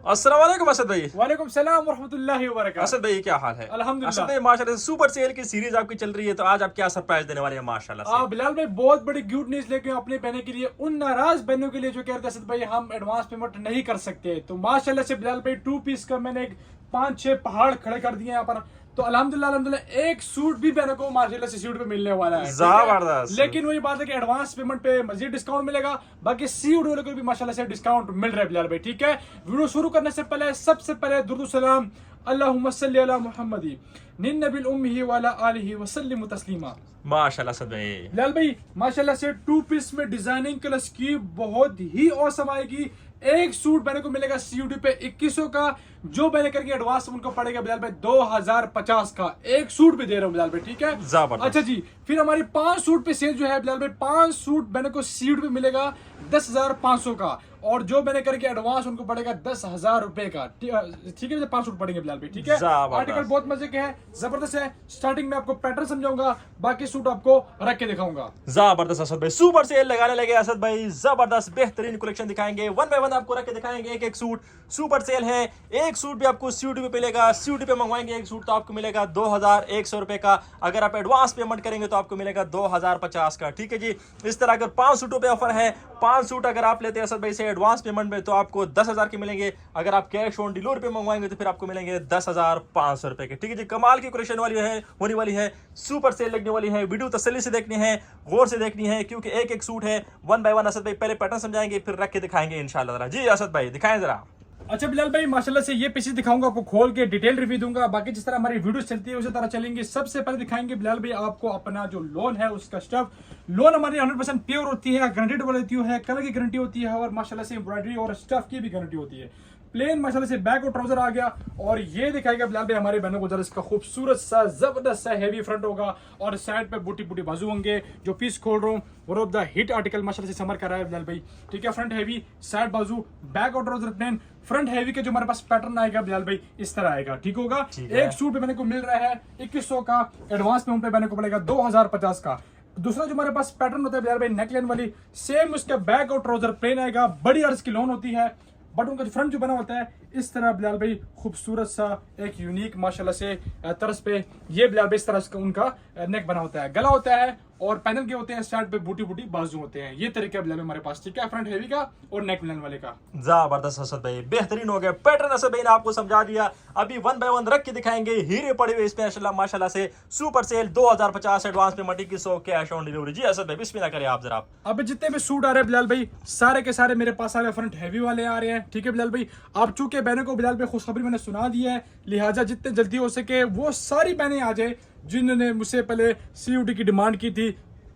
अस्सलाम वालेकुम असद भाई। वालेकुम सलाम वरहमतुल्लाहि वबरकातुहू। असद भाई क्या हाल है? अल्हम्दुलिल्लाह। असद भाई माशाल्लाह से सुपर सेल की सीरीज आपकी चल रही है, तो आज आप क्या सरप्राइज देने वाले हैं माशाल्लाह से? बिलाल भाई बहुत बड़ी गुड न्यूज लेके आए अपनी बहनों के लिए, उन नाराज बहनों के लिए जो कह रहे थे असद भाई हम एडवांस पेमेंट नहीं कर सकते। तो माशाल्लाह से बिलाल भाई 2 पीस का मैंने एक 5-6 पहाड़ खड़े कर दिए यहाँ पर। तो अल्हम्दुलिल्लाह एक सूट भी बहनों को माशाल्लाह से सूट पे मिलने वाला है, जबरदस्त। लेकिन वही बात है कि एडवांस पेमेंट पे मजीद डिस्काउंट मिलेगा, बाकी सूट वाले को भी माशाल्लाह से डिस्काउंट मिल रहा है बिलाल भाई। ठीक है, वीडियो शुरू करने से पहले सबसे पहले दुरूद सलाम अल्लाहुम्मा सल्ली अला मुहम्मदी निन नबिल उम्मी वाला आलिहि वसल्लिम तस्लीमा। माशाल्लाह असद भाई। बिलाल भाई माशाल्लाह से 2 पीस में डिजाइनिंग कलर्स की बहुत ही औसम आएगी। एक सूट बहने को मिलेगा सीयूडी पे 2100 का, जो बहने करके एडवांस उनको पड़ेगा बिलाल भाई 2050 का। एक सूट भी दे रहा हूँ बिलाल भाई, ठीक है। अच्छा जी, फिर हमारी 5 सूट पे सेल जो है बिलाल भाई 5 सूट बहने को सीयूडी पे मिलेगा 10,500 का, और जो मैंने करके एडवांस उनको पड़ेगा 10,000 रुपए का। ठीक है, 5 सूट पड़ेंगे बिलाल भाई, ठीक है। आर्टिकल बहुत मजे के हैं, जबरदस्त है। स्टार्टिंग में आपको पैटर्न समझाऊंगा, बाकी सूट आपको रख के दिखाऊंगा। जबरदस्त असद भाई, सुपर सेल लगाने लगे असद भाई, जबरदस्त बेहतरीन कलेक्शन दिखाएंगे, वन बाय वन आपको रख के दिखाएंगे एक एक सूट। सुपर सेल है, एक सूट भी आपको सीयूडी पे मिलेगा, सीयूडी पे मंगवाएंगे एक सूट तो आपको मिलेगा 2,100 रुपए का। अगर आप एडवांस पेमेंट करेंगे तो आपको मिलेगा 2,050 का। ठीक है जी, इस तरह अगर 5 सूटों पे ऑफर है, 5 सूट अगर आप लेते हैं असद भाई से एडवांस पेमेंट में तो आपको 10,000 के मिलेंगे। अगर आप कैश ऑन डिलीवरी पे मंगवाएंगे तो फिर आपको मिलेंगे 10,500 रुपए के। ठीक है जी, कमाल की कलेक्शन वाली है, होने वाली है, सुपर सेल लगने वाली है। वीडियो तसल्ली से देखनी है, गौर से देखनी है, क्योंकि एक एक सूट है। वन बाय वन असद भाई पहले पैटर्न समझाएंगे, फिर रख के दिखाएंगे इंशाल्लाह। जी असद भाई दिखाएं जरा। अच्छा बिलाल भाई माशाल्लाह से ये पीसेस दिखाऊंगा आपको, खोल के डिटेल रिव्यू दूंगा। बाकी जिस तरह हमारी वीडियो चलती है उसी तरह चलेंगे। सबसे पहले दिखाएंगे बिलाल भाई आपको अपना जो लोन है उसका स्टफ। लोन हमारी 100% प्योर होती है, गारंटेड वाली है, कलर की गारंटी होती है, और माशाल्लाह से एम्ब्रॉयडरी और स्टफ की भी गारंटी होती है। प्लेन माशाल्लाह से बैक और ट्राउजर आ गया, और ये दिखाएगा बिलाल भाई हमारे बहनों को जरा इसका खूबसूरत सा जबरदस्त सा हैवी फ्रंट होगा, और साइड पे बूटी बूटी बाजू होंगे। जो पीस खोल रहा हूँ one of the hit article माशाल्लाह से समर कर रहा है बिलाल भाई, ठीक है। फ्रंट हैवी, साइड बाजू, बैक और ट्राउजर प्लेन। फ्रंट हैवी के जो हमारे पास पैटर्न आएगा बिलाल भाई इस तरह आएगा, ठीक होगा। एक सूट पे मैंने को मिल रहा है 2100 का, एडवांस पेमेंट पे मैंने को पड़ेगा 2050 का। दूसरा जो हमारे पास पैटर्न होता है बिलाल भाई नेकलाइन वाली, सेम उसका बैक और ट्राउजर प्लेन आएगा। बड़ी अर्ज की लोन होती है, बट उनका फ्रंट जो बना होता है इस तरह बिलाल भाई खूबसूरत सा एक यूनिक माशाल्लाह से तर्ज पे। ये बिलाल भाई इस तरह का उनका नेक बना होता है, गला होता है, और पैनल के होते हैं, साइड पे बूटी बूटी बाजू होते हैं। ये तरीका बिलाल भाई हमारे पास, ठीक है, फ्रंट हैवी का और नेक लाइन वाले का। जबरदस्त असद भाई, बेहतरीन हो गया पैटर्न। असद भाई ने आपको समझा दिया, अभी वन बाय वन रख के दिखाएंगे। हीरे पड़े हुए इसमें माशाल्लाह से। Super sale 2050 advance payment 2100 cash on delivery. जी असद भाई बिस्मिल्लाह करें आप जरा। अब जितने भी सूट आ रहे हैं बिलाल भाई सारे के सारे मेरे पास आ रहे हैं, फ्रंट हैवी वाले आ रहे हैं, ठीक है बिलाल भाई। आप चूंकि बहनों को बिलाल भाई खुशखबरी मैंने सुना दी है, लिहाजा जितने जल्दी हो सके वो सारी बहनें आ जाए जिन्होंने मुझसे पहले सीयूडी की डिमांड की थी।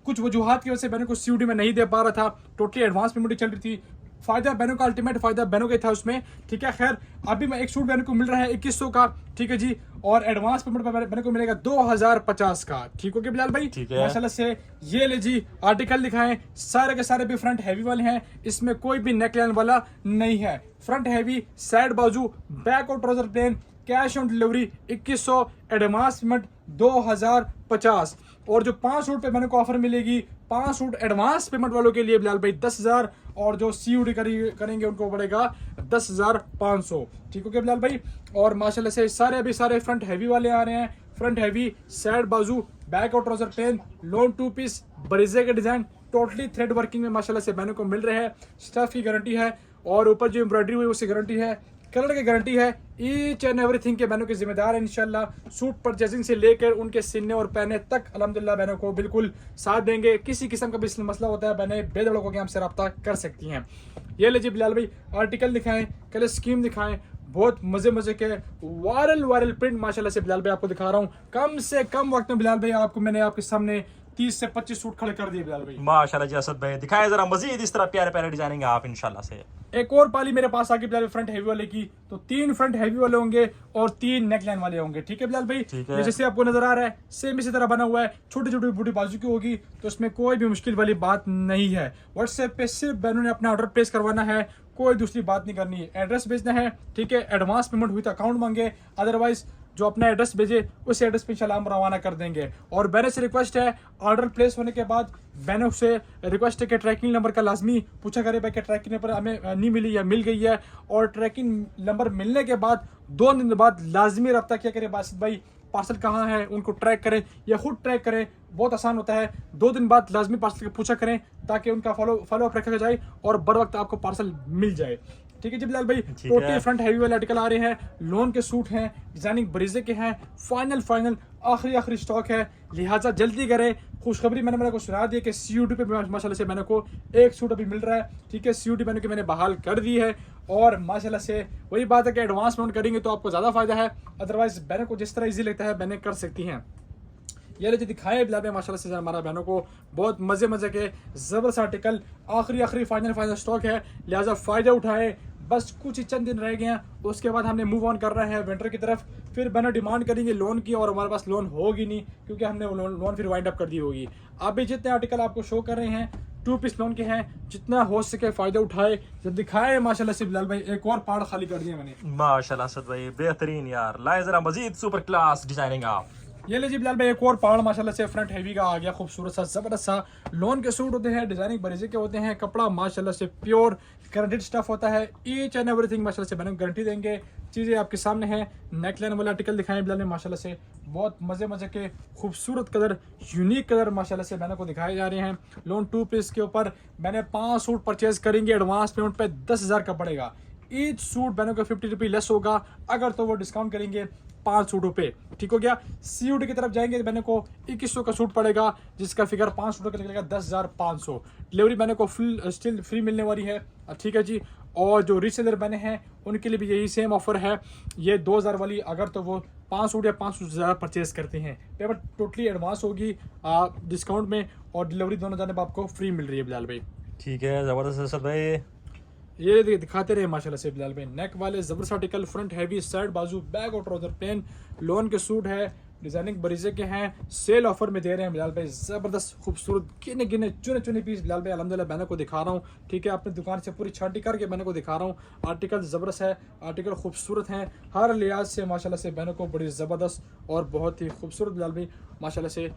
कुछ वजूहात की वजह से बहनों को सीयूडी में नहीं दे पा रहा था, टोटली एडवांस पेमेंट चल रही थी। फायदा बहनों का, अल्टीमेट फायदा बहनों का था उसमें, ठीक है। खैर अभी मैं एक सूट बहनों को मिल रहा है 2100 का, ठीक है जी, और एडवांस पेमेंट पर बहनों को मिलेगा 2050 का। ठीक हो गया बिलाल भाई, माशाल्लाह से। ये ले जी आर्टिकल दिखाएं, सारे के सारे भी फ्रंट हैवी वाले हैं, इसमें कोई भी नेकलाइन वाला नहीं है। फ्रंट हैवी, साइड बाजू, बैक और trouser plane, cash on delivery 2100, advance payment 2050। और जो 5 सूट पे मैंने को ऑफर मिलेगी, 5 सूट एडवांस पेमेंट वालों के लिए बिलाल भाई 10,000, और जो सीयूडी करेंगे उनको पड़ेगा 10,500। ठीक हो गया बिलाल भाई। और माशाल्लाह से सारे अभी सारे फ्रंट हैवी वाले आ रहे हैं। फ्रंट हैवी, साइड बाजू, बैक और ट्राउजर प्लेन, लोन 2 पीस, बरीजे के डिजाइन, टोटली थ्रेड वर्किंग में माशाल्लाह से बहनों को मिल रहे हैं। स्टफ की गारंटी है, और ऊपर जो एम्ब्रॉयडरी हुई उसकी गारंटी है, कलर की गारंटी है। ईच एंड एवरीथिंग के बहनों के जिम्मेदार है इंशाल्लाह। सूट परचेजिंग से लेकर उनके सिलने और पहने तक अल्हम्दुलिल्लाह बहनों को बिल्कुल साथ देंगे। किसी किस्म का भी मसला होता है बहनें बेधड़क होकर हमसे रब्ता कर सकती हैं। ये लीजिए बिलाल भाई आर्टिकल दिखाएं, कलर स्कीम दिखाएं, बहुत मजे मजे के वायरल प्रिंट माशाल्लाह से बिलाल भाई आपको दिखा रहा हूँ। कम से कम वक्त में बिलाल भाई आपको मैंने आपके सामने 30 से 25 सूट खड़े कर दिए बिलाल भाई। माशाल्लाह जी असद भाई दिखाएं जरा मजीद इस तरह प्यारे प्यारे डिजाइनिंग आप इंशाल्लाह से। एक और पाली मेरे पास आके बिलाल फ्रंट हैवी वाले की, तो 3 फ्रंट हैवी वाले होंगे और 3 नेकलाइन वाले होंगे, ठीक है बिलाल भाई। जैसे आपको नजर आ रहा है सेम इसी तरह बना हुआ है, छोटी छोटी बूटी बाजू की होगी, तो इसमें कोई भी मुश्किल वाली बात नहीं है। व्हाट्सएप पे सिर्फ बहनों ने अपना ऑर्डर प्लेस करवाना है, कोई दूसरी बात नहीं करनी है। एड्रेस भेजना है, ठीक है, एडवांस पेमेंट हुई तो अकाउंट मांगे, अदरवाइज जो अपना एड्रेस भेजे उस एड्रेस पे इंशाल्लाह हम रवाना कर देंगे। और बहनों से रिक्वेस्ट है, ऑर्डर प्लेस होने के बाद बहनों से रिक्वेस्ट है कि ट्रैकिंग नंबर का लाजमी पूछा करे भाई कि ट्रैकिंग नंबर हमें नहीं मिली या मिल गई है। और ट्रैकिंग नंबर मिलने के बाद 2 दिन बाद लाजमी रब्ता क्या करे बासित भाई, पार्सल कहाँ है उनको ट्रैक करें या खुद ट्रैक करें, बहुत आसान होता है। 2 दिन बाद लाजमी पार्सल का पूछा करें ताकि उनका फॉलो अप रखा जाए और बर वक्त आपको पार्सल मिल जाए। ठीक है जी बिलाल भाई, टोटली फ्रंट हैवी वाले आर्टिकल आ रहे हैं, लोन के सूट हैं, डिजाइनिंग बरीजे के हैं, फाइनल आखिरी स्टॉक है, लिहाजा जल्दी करें। खुशखबरी मैंने को सुना दी कि COD पे माशाल्लाह से मैंने को एक सूट अभी मिल रहा है। ठीक है, COD मैंने बहाल कर दी है और माशाल्लाह से वही बात है कि एडवांस पेमेंट करेंगे तो आपको ज़्यादा फायदा है, अदरवाइज बहनों को जिस तरह ईजी लगता है बहनें कर सकती हैं। ये जो दिखाए बिलाल भाई माशाल्लाह से हमारा बहनों को बहुत मज़े के ज़बरदस्त आर्टिकल, आखिरी फाइनल स्टॉक है, लिहाजा फ़ायदा उठाए। बस कुछ ही चंद दिन रह गए हैं, उसके बाद हमने मूव ऑन कर रहे हैं विंटर की तरफ। फिर बहनों डिमांड करेंगे लोन की और हमारे पास लोन होगी नहीं क्योंकि हमने लोन फिर वाइंड अप कर दी होगी। अभी जितने आर्टिकल आपको शो कर रहे हैं 2 पीस लोन के हैं, जितना हो सके फ़ायदा उठाए। जब दिखाए माशाल्लाह से बिलाल भाई एक और पार्ट खाली कर दिया मैंने माशाल्लाह असद भाई, बेहतरीन यार, लाए जरा मजीद सुपर क्लास डिजाइनिंग आप। ये लीजिए बिलाल भाई एक और पहाड़ माशाल्लाह से फ्रंट हैवी का आ गया, खूबसूरत सा जबरदस्त सा लोन के सूट होते हैं, डिजाइनिंग बरीजे के होते हैं, कपड़ा माशाल्लाह से प्योर गारंटेड स्टफ होता है, ईच एंड एवरीथिंग माशाल्लाह से बहन गारंटी देंगे। चीज़ें आपके सामने हैं, नेकलाइन वाला आर्टिकल दिखाएं बिलाल ने माशाल्लाह से, बहुत मज़े के खूबसूरत कलर, यूनिक कलर माशाल्लाह से बहनों को दिखाए जा रहे हैं। लोन 2 पीस के ऊपर मैंने 5 सूट परचेज करेंगे, एडवांस पेमेंट पे 10,000 का पड़ेगा। ईच सूट बहनों का 50 रुपये लेस होगा, अगर तो वो डिस्काउंट करेंगे 5 सूटों पे। ठीक हो गया, COD की तरफ जाएंगे बहनों को 2100 का सूट पड़ेगा, जिसका फिगर 5 सूटों का निकलेगा 10,500। डिलीवरी बहनों को फुल स्टिल फ्री मिलने वाली है। ठीक है जी, और जो रीसेलर बने हैं उनके लिए भी यही सेम ऑफर है, ये 2000 वाली, अगर तो वो 5 सूट या 5 सूट ज़्यादा परचेज करते हैं। पेमेंट टोटली एडवांस होगी डिस्काउंट में, और डिलीवरी दोनों जानब आपको फ्री मिल रही है बिलाल भाई। ठीक है, ज़बरदस्त असद भाई, ये दिखाते रहे माशाल्लाह से बिलाल भाई। नेक वाले जबरदस्त आर्टिकल, फ्रंट हैवी, साइड बाजू, बैक और ट्राउजर प्लेन, लोन के सूट है, डिजाइनिंग बरीजे के हैं, सेल ऑफर में दे रहे हैं बिलाल भाई। जबरदस्त खूबसूरत गिने चुने पीस बिलाल भाई अल्हम्दुलिल्लाह बहनों को दिखा रहा हूँ। ठीक है, अपनी दुकान से पूरी छांटी करके बहनों को दिखा रहा हूँ। आर्टिकल जबरदस्त है, आर्टिकल खूबसूरत हैं, हर लिहाज से माशाल्लाह से बहनों को बड़ी ज़बरदस्त और बहुत ही खूबसूरत बिलाल भाई माशाल्लाह से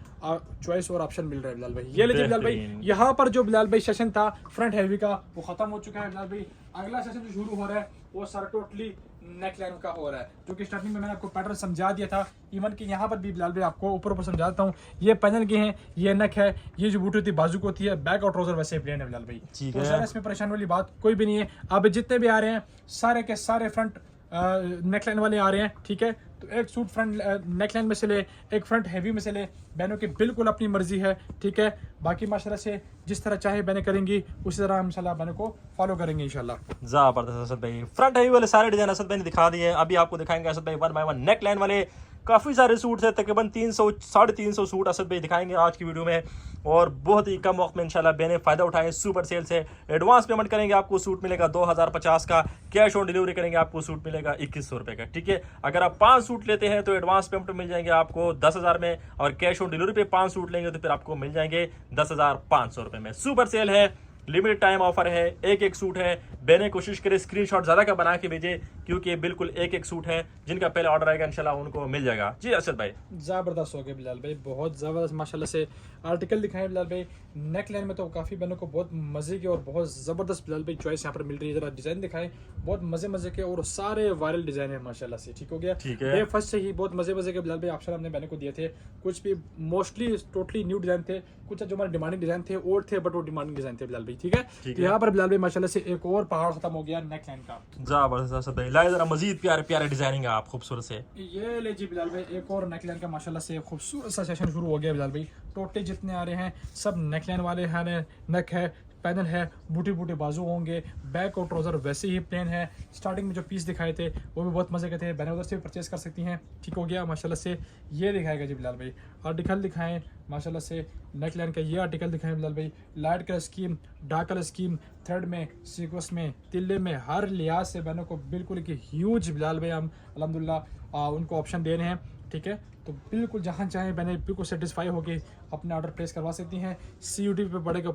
चॉइस और ऑप्शन मिल रहा है बिलाल भाई। ये लीजिए बिलाल भाई, यहाँ पर जो बिलाल भाई सेशन था फ्रंट हैवी का वो खत्म हो चुका है बिलाल भाई। अगला सेशन जो शुरू हो रहा है वो सारा टोटली नेकलाइन का हो रहा है, जो कि स्टार्टिंग में मैंने आपको पैटर्न समझा दिया था। इवन कि यहाँ पर भी बिलाल भाई आपको ऊपर समझाता हूँ, ये पैनल के हैं, ये नेक है, ये जो बूटी होती है बाजू को होती है, बैक और ट्राउजर वैसे प्लेन है बिलाल भाई। तो सारा इसमें परेशान वाली बात कोई भी नहीं है। अब जितने भी आ रहे हैं सारे के सारे फ्रंट नेकलाइन वाले आ रहे हैं। ठीक है, तो एक सूट फ्रंट नेकलाइन में से ले, एक फ्रंट हैवी में से ले, बहनों की बिल्कुल अपनी मर्जी है। ठीक है, बाकी माशाल्लाह से जिस तरह चाहे बहनें करेंगी उसी तरह हम इंशाल्लाह बहनों को फॉलो करेंगे इंशाल्लाह। जबरदस्त असद भाई, फ्रंट हैवी वाले सारे डिजाइन असद भाई ने दिखा दिए हैं। अभी आपको दिखाएंगे असद भाई 1 बाय 1 नेक लाइन वाले काफ़ी सारे सूट थे, तकरीबन 300-350 सूट असद भाई दिखाएंगे आज की वीडियो में, और बहुत ही कम वक्त में इंशाल्लाह बहनें फ़ायदा उठाएं सुपर सेल से। एडवांस पेमेंट करेंगे आपको सूट मिलेगा 2050 का, कैश ऑन डिलीवरी करेंगे आपको सूट मिलेगा 2100 रुपये का। ठीक है, अगर आप 5 सूट लेते हैं तो एडवांस पेमेंट मिल जाएंगे आपको 10,000 में, और कैश ऑन डिलीवरी पे 5 सूट लेंगे तो फिर आपको मिल जाएंगे 10,500 रुपये में। सुपर सेल है, लिमिटेड टाइम ऑफर है, एक सूट है। बहनें कोशिश करें स्क्रीनशॉट ज़्यादा का बना के भेजें, क्योंकि ये बिल्कुल एक सूट है, जिनका पहले ऑर्डर आएगा इंशाल्लाह उनको मिल जाएगा। जी असद भाई, ज़बरदस्त हो गया बिलाल भाई, बहुत ज़बरदस्त माशाल्लाह से आर्टिकल दिखाएं बिलाल भाई। नेक लाइन में तो काफ़ी बहनों को बहुत मज़े के और बहुत ज़बरदस्त बिलाल भाई चॉइस यहाँ पर मिल रही है। जरा डिज़ाइन दिखाएं, बहुत मज़े के और सारे वायरल डिज़ाइन है माशाल्लाह से। ठीक हो गया, ठीक है, ये फर्स्ट से ही बहुत मज़े के बिलाल भाई ऑप्शन हमने बहनों को दिए थे। कुछ भी मोस्टली टोटली न्यू डिज़ाइन थे, कुछ जो हमारे डिमांडिंग डिज़ाइन थे और थे, बट वो डिमांडिंग डिज़ाइन थे बिलाल भाई। ठीक है, यहाँ पर बिलाल भाई माशाल्लाह से एक और पहाड़ खत्म हो गया नेक लाइन का। जबरदस्त असद भाई, लाए जरा मजीद प्यारे डिजाइनिंग आप खूबसूरत से। ये ले जी बिलाल भाई एक और नेकलाइन का माशाल्लाह से खूबसूरत सा सेशन शुरू हो गया बिलाल भाई। टोटली जितने आ रहे हैं सब नेकलाइन वाले हैं, नेक है, पैनल है, बूटी बाजू होंगे, बैक और ट्राउजर वैसे ही प्लेन है। स्टार्टिंग में जो पीस दिखाए थे वो भी बहुत मज़े के थे, बहनें उधर से भी परचेज कर सकती हैं। ठीक हो गया माशाल्लाह से। ये दिखाएगा जी बिलाल भाई, आर्टिकल दिखाएं माशाल्लाह से। नेक लाइन का ये आर्टिकल दिखाएं बिलाल भाई, light colour scheme, dark colour scheme, thread में, सीक्वेंस में, तिल्ले में, हर लिहाज से बहनों को बिल्कुल कि ह्यूज बिलाल भाई हम अल्हम्दुलिल्लाह उनको ऑप्शन दे रहे हैं। ठीक है। तो बिल्कुल जहाँ चाहें बहने बिल्कुल सेटिस्फाई होके अपने ऑर्डर प्लेस करवा सकती हैं। COD पे पड़ेगा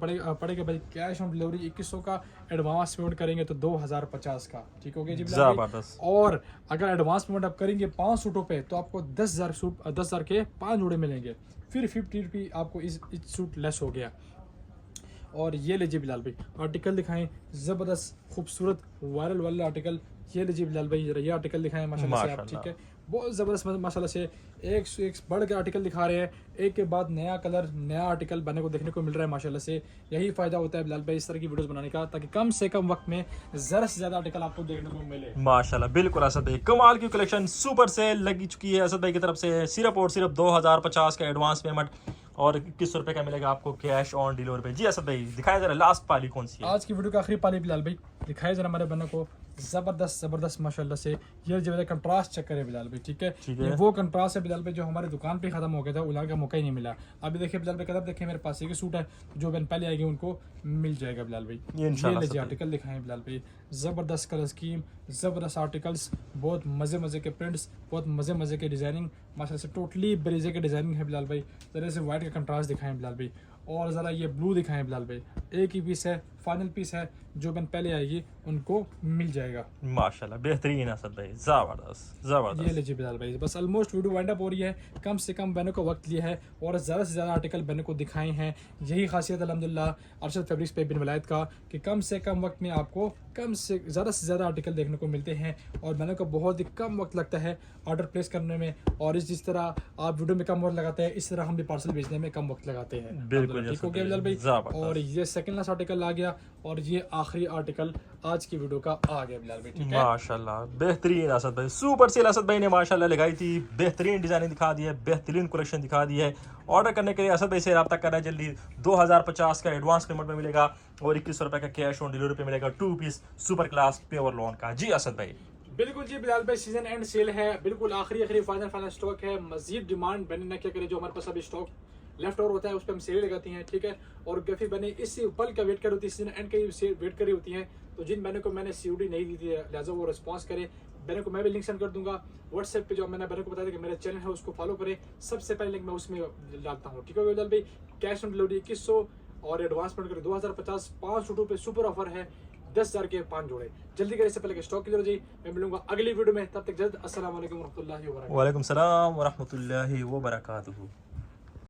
भाई कैश ऑन डिलीवरी 2100 का, एडवांस पेमेंट करेंगे तो 2050 का, ठीक हो गया जी बिलाल भाई। जबरदस्त। और अगर एडवांस पेमेंट आप करेंगे 5 सूटों पे तो आपको 10,000 के 5 जोड़े मिलेंगे, फिर 50 रुपये आपको इस सूट लेस हो गया। और ये लीजिए बिलाल भाई आर्टिकल दिखाएं, ज़बरदस्त खूबसूरत वायरल वाला आर्टिकल। ये लीजिए बिलाल भाई ये आर्टिकल दिखाएं माशाल्लाह से आप, ठीक है। बहुत ज़बरदस्त माशाल्लाह से एक से एक बढ़ के आर्टिकल दिखा रहे हैं, एक के बाद नया कलर नया आर्टिकल बनने को देखने को मिल रहा है माशाल्लाह से। यही फ़ायदा होता है बिलाल भाई इस तरह की वीडियोस बनाने का, ताकि कम से कम वक्त में ज़्यादा से ज़्यादा आर्टिकल आपको देखने को मिले। माशाल्लाह बिल्कुल असद भाई कमाल की कलेक्शन सुपर सेल लगी चुकी है असद भाई की तरफ से। सिर्फ और सिर्फ 2050 का एडवांस पेमेंट और 2100 रुपये का मिलेगा आपको कैश ऑन डिलीवरी पे। जी असद भाई दिखाएं जरा लास्ट पाली कौन सी है? आज की वीडियो का आखिरी पाली बिलाल भाई दिखाए जरा हमारे बहनों को, ज़बरदस्त माशाल्लाह से। ये जो है कंट्रास्ट चेक करे बिलाल भाई, ठीक है। ये वो कंट्रास्ट है बिलाल भाई जो हमारे दुकान पे खत्म हो गया था, उलाने का मौका ही नहीं मिला। अभी देखिए बिलाल भाई कदर देखिए मेरे पास एक सूट है, जो बहन पहले आएगी उनको मिल जाएगा बिलाल भाई। ये लीजिए आर्टिकल दिखाएं बिलाल भाई, ज़बरदस्त कलर स्कीम, ज़बरदस्त आर्टिकल्स, बहुत मज़े के प्रिंट्स, बहुत मज़े के डिज़ाइनिंग माशाल्लाह से। टोटली ब्रेजे के डिज़ाइनिंग है बिलाल भाई। ज़रा से वाइट का कंट्रास्ट दिखाएं बिलाल भाई, और ज़रा ये ब्लू दिखाएं बिलाल भाई। एक ही पीस है, फाइनल पीस है, जो बन पहले आएगी उनको मिल जाएगा। माशाल्लाह बेहतरीन असद भाई, ज़बरदस्त। ये लीजिए बिलाल भाई बस ऑलमोस्ट वीडियो वाइंड अप हो रही है, कम से कम बहनों को वक्त लिया है और ज़्यादा से ज़्यादा आर्टिकल बहनों को दिखाए हैं। यही खासियत अल्हम्दुलिल्लाह अरशद फैब्रिक्स पे बिन वलायत का, कि कम से कम वक्त में आपको कम से ज़्यादा आर्टिकल देखने को मिलते हैं और बहनों को बहुत ही कम वक्त लगता है ऑर्डर प्लेस करने में। और जिस तरह आप वीडियो में कम वक्त लगाते हैं, इस तरह हम भी पार्सल भेजने में कम वक्त लगाते हैं। बिल्कुल ठीक हो गया बिलाल भाई। और ये सेकंड लास्ट आर्टिकल आ गया और ये आखिरी आर्टिकल आज की वीडियो का आ गया बिलाल भाई, ठीक है। माशाल्लाह बेहतरीन असद भाई, सुपर सेल असद भाई ने माशाल्लाह लगाई थी, बेहतरीन डिजाइनिंग दिखा दी है, बेहतरीन कलेक्शन दिखा दी है। ऑर्डर करने के लिए असद भाई से रब्ता करना जल्दी। 2050 का एडवांस पेमेंट में मिलेगा और 2100 रुपये का कैश ऑन डिलीवरी पे मिलेगा 2 piece super class pure lawn का। जी असद भाई बिल्कुल जी बिलाल भाई सीजन एंड सेल है, बिल्कुल आखिरी फाइनल स्टॉक है। मजीद डिमांड बने ना क्या करे, जो हमारे पास अभी स्टॉक लेफ्ट ओवर होता है उस पर हम सेल लगाती हैं, ठीक है। और गफी बने इसी पल का वेट कर होती है, सीजन एंड का सेल वेट कर रही होती हैं। तो जिन बहनों को मैंने COD नहीं दी थी लिहाजा वो रिस्पॉन्स करें, बहनों को मैं भी लिंक सेंड कर दूंगा व्हाट्सएप पे। जो मैंने बहनों को बताया कि मेरा चैनल है उसको फॉलो करें, सबसे पहले लिंक मैं उसमें डालता हूँ, ठीक है बिलाल भाई। कैश ऑन डिलीवरी 2100 और एडवांस पेमेंट करें 2050। 5 सूटों पे सुपर ऑफर है, 10,000 के 5 जोड़े। जल्दी करें इससे पहले कि स्टॉक क्लियर हो जाए। मैं मिलूंगा अगली वीडियो में, तब तक जल्द। अस्सलाम वालेकुम वरहमतुल्लाहि वबरकातुहू। वालेकुम सलाम वरहमतुल्लाहि वबरकातुहू।